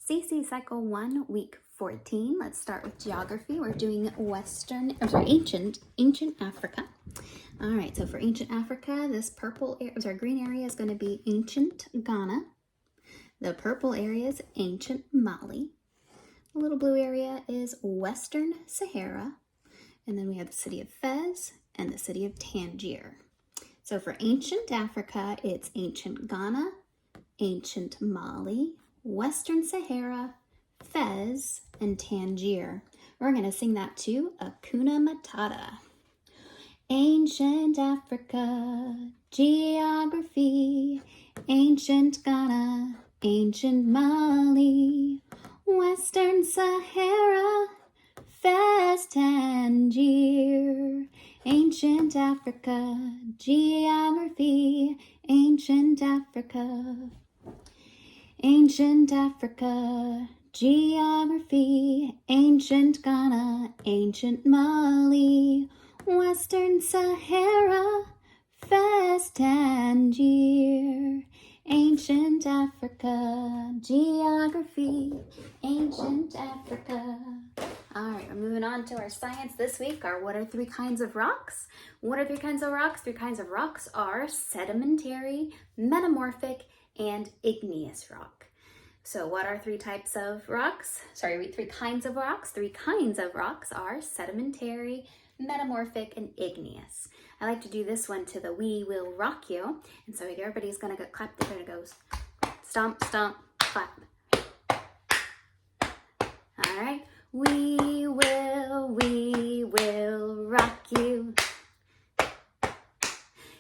CC Cycle 1, Week 14. Let's start with geography. We're doing ancient Africa. All right, so for ancient Africa, this green area is going to be ancient Ghana. The purple area is ancient Mali. The little blue area is Western Sahara. And then we have the city of Fez and the city of Tangier. So for ancient Africa, it's ancient Ghana, ancient Mali, Western Sahara, Fez, and Tangier. We're going to sing that too, Hakuna Matata. Ancient Africa, geography, ancient Ghana, ancient Mali, Western Sahara, Fez, Tangier. Ancient Africa, geography, ancient Africa. Ancient Africa, geography, ancient Ghana, ancient Mali, Western Sahara, Fez, Tangier. Ancient Africa, geography, ancient Africa. All right, we're moving on to our science this week. What are three kinds of rocks? What are three kinds of rocks? Three kinds of rocks are sedimentary, metamorphic, and igneous rock. So what are three kinds of rocks? Three kinds of rocks. Three kinds of rocks are sedimentary, metamorphic, and igneous. I like to do this one to the We Will Rock You. And so everybody's going to go clap. They're going to go stomp, stomp, clap. All right. We will rock you.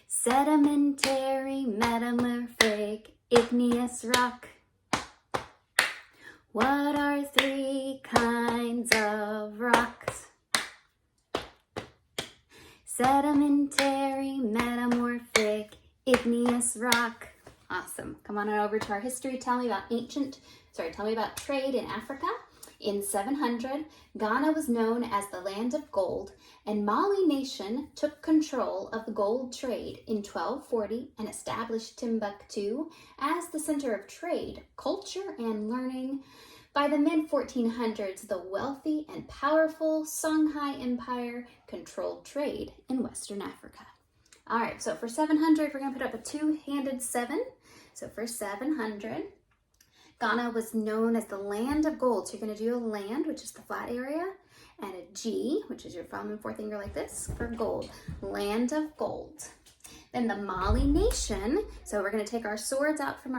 Sedimentary, metamorphic, igneous rock. What are three kinds of rocks? Sedimentary, metamorphic, igneous rock. Awesome. Come on over to our history. Tell me about trade in Africa. In 700, Ghana was known as the land of gold, and Mali nation took control of the gold trade in 1240 and established Timbuktu as the center of trade, culture, and learning. By the mid-1400s, the wealthy and powerful Songhai Empire controlled trade in Western Africa. All right, so for 700, we're going to put up a two-handed 7. So for 700, Ghana was known as the land of gold. So you're going to do a land, which is the flat area, and a G, which is your thumb and forefinger like this, for gold. Land of gold. Then the Mali nation, so we're going to take our swords out from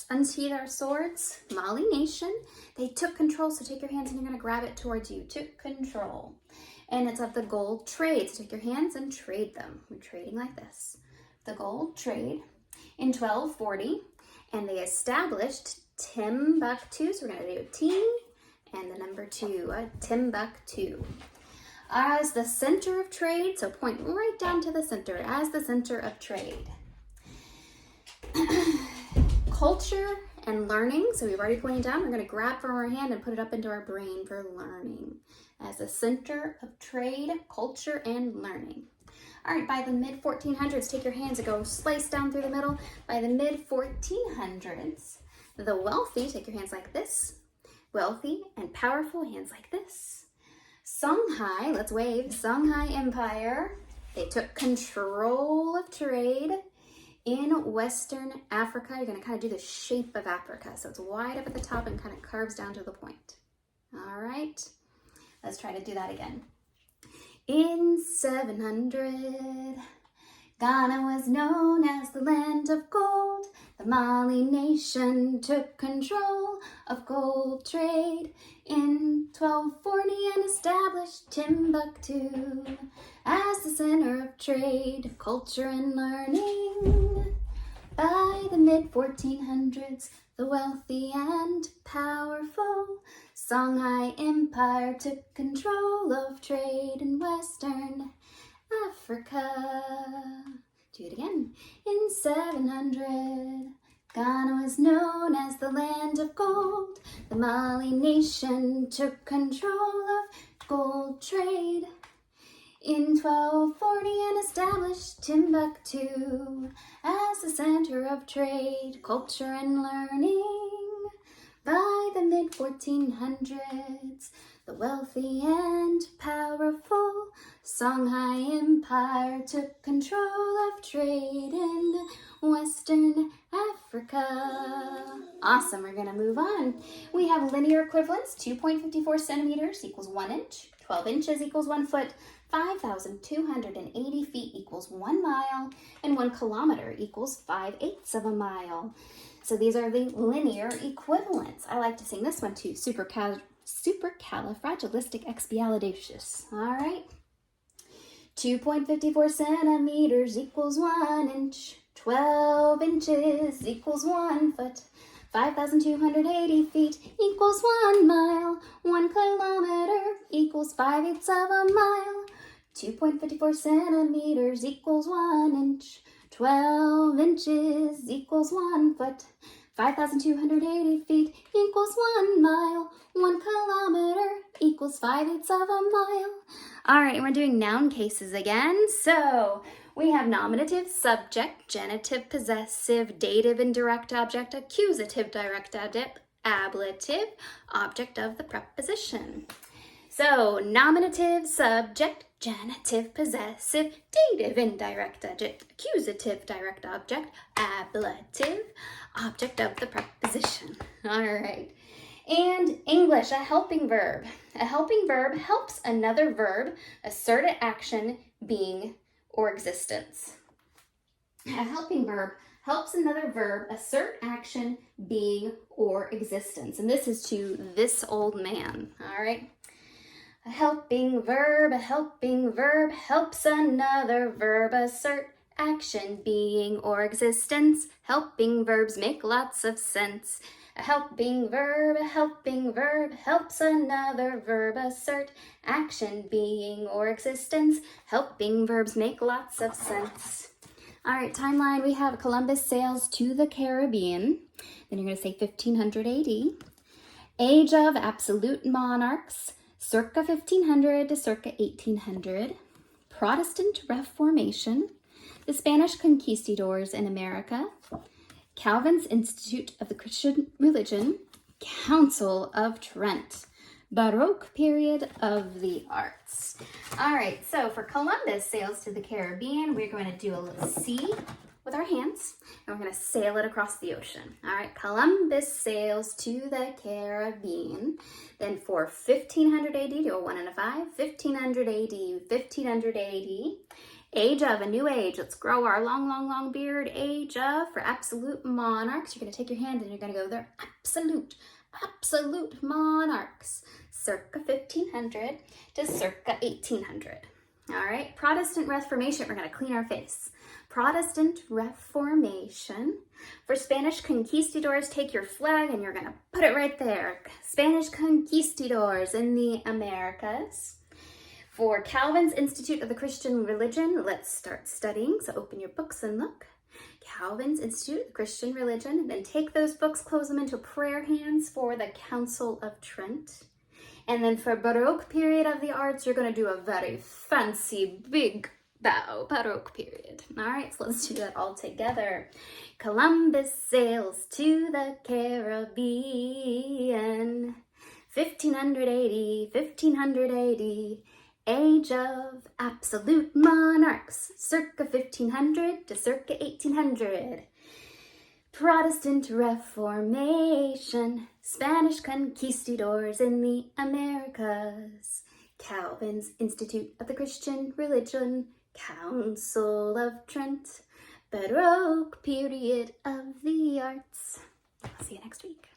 unsheath our swords. Mali nation, they took control, so take your hands and you're going to grab it towards you. Took control. And it's of the gold trade, so take your hands and trade them. We're trading like this. The gold trade in 1240, and they established Timbuktu, so we're going to do a T and the number 2, Timbuktu. As the center of trade, so point right down to the center, as the center of trade. Culture and learning, so we've already pointed down, we're going to grab from our hand and put it up into our brain for learning. As the center of trade, culture, and learning. All right, by the mid-1400s, take your hands and go slice down through the middle. By the mid-1400s, the wealthy, take your hands like this, wealthy and powerful, hands like this. Songhai, let's wave, Songhai Empire, they took control of trade in Western Africa. You're going to kind of do the shape of Africa. So it's wide up at the top and kind of curves down to the point. All right, let's try to do that again. In 700, Ghana was known as the land of gold. The Mali nation took control of gold trade in 1240 and established Timbuktu as the center of trade, culture, and learning. By the mid-1400s, the wealthy and powerful Songhai Empire took control of trade in Western Africa. Do it again. In 700, Ghana was known as the land of gold. The Mali nation took control of gold trade in 1240 and established Timbuktu as the center of trade, culture, and learning. By the mid 1400s. The wealthy and powerful Songhai Empire took control of trade in Western Africa. Awesome, we're gonna move on. We have linear equivalents. 2.54 centimeters equals 1 inch. 12 inches equals 1 foot. 5,280 feet equals 1 mile. And 1 kilometer equals 5/8 of a mile. So these are the linear equivalents. I like to sing this one too. Supercalifragilisticexpialidocious. All right. 2.54 centimeters equals 1 inch. 12 inches equals 1 foot. 5,280 feet equals 1 mile. 1 kilometer equals 5/8 of a mile. 2.54 centimeters equals 1 inch. 12 inches equals 1 foot. 5,280 feet equals 1 mile. 1 kilometer equals 5/8 of a mile. All right, and we're doing noun cases again. So we have nominative, subject, genitive, possessive, dative, indirect object, accusative, direct object, ablative, object of the preposition. So nominative, subject, genitive, possessive, dative, indirect object, accusative, direct object, ablative, object of the preposition. All right. And English, a helping verb. A helping verb helps another verb assert an action, being, or existence. A helping verb helps another verb assert action, being, or existence. And this is to this old man. All right. A helping verb helps another verb assert action, being, or existence. Helping verbs make lots of sense. A helping verb helps another verb assert action, being, or existence. Helping verbs make lots of sense. All right, timeline, we have Columbus sails to the Caribbean. Then you're going to say 1500 AD. Age of absolute monarchs, circa 1500 to circa 1800. Protestant Reformation, the Spanish conquistadors in America, Calvin's Institute of the Christian Religion, Council of Trent, Baroque period of the arts. All right, so for Columbus sails to the Caribbean, we're going to do a little C with our hands, and we're going to sail it across the ocean. All right, Columbus sails to the Caribbean. Then for 1500 AD, do a 1 and a 5, 1500 AD, 1500 AD. Age of, a new age. Let's grow our long, long, long beard. Age of, for absolute monarchs. You're going to take your hand and you're going to go there. Absolute monarchs. Circa 1500 to circa 1800. All right. Protestant Reformation. We're going to clean our face. Protestant Reformation. For Spanish conquistadors, take your flag and you're going to put it right there. Spanish conquistadors in the Americas. For Calvin's Institute of the Christian Religion, let's start studying. So open your books and look. Calvin's Institute of the Christian Religion. Then take those books, close them into prayer hands for the Council of Trent. And then for Baroque period of the arts, you're going to do a very fancy big bow. Baroque period. All right, so let's do that all together. Columbus sails to the Caribbean. 1580, 1580. Age of absolute monarchs, circa 1500 to circa 1800. Protestant Reformation, Spanish conquistadors in the Americas. Calvin's Institute of the Christian Religion, Council of Trent. Baroque period of the arts. I'll see you next week.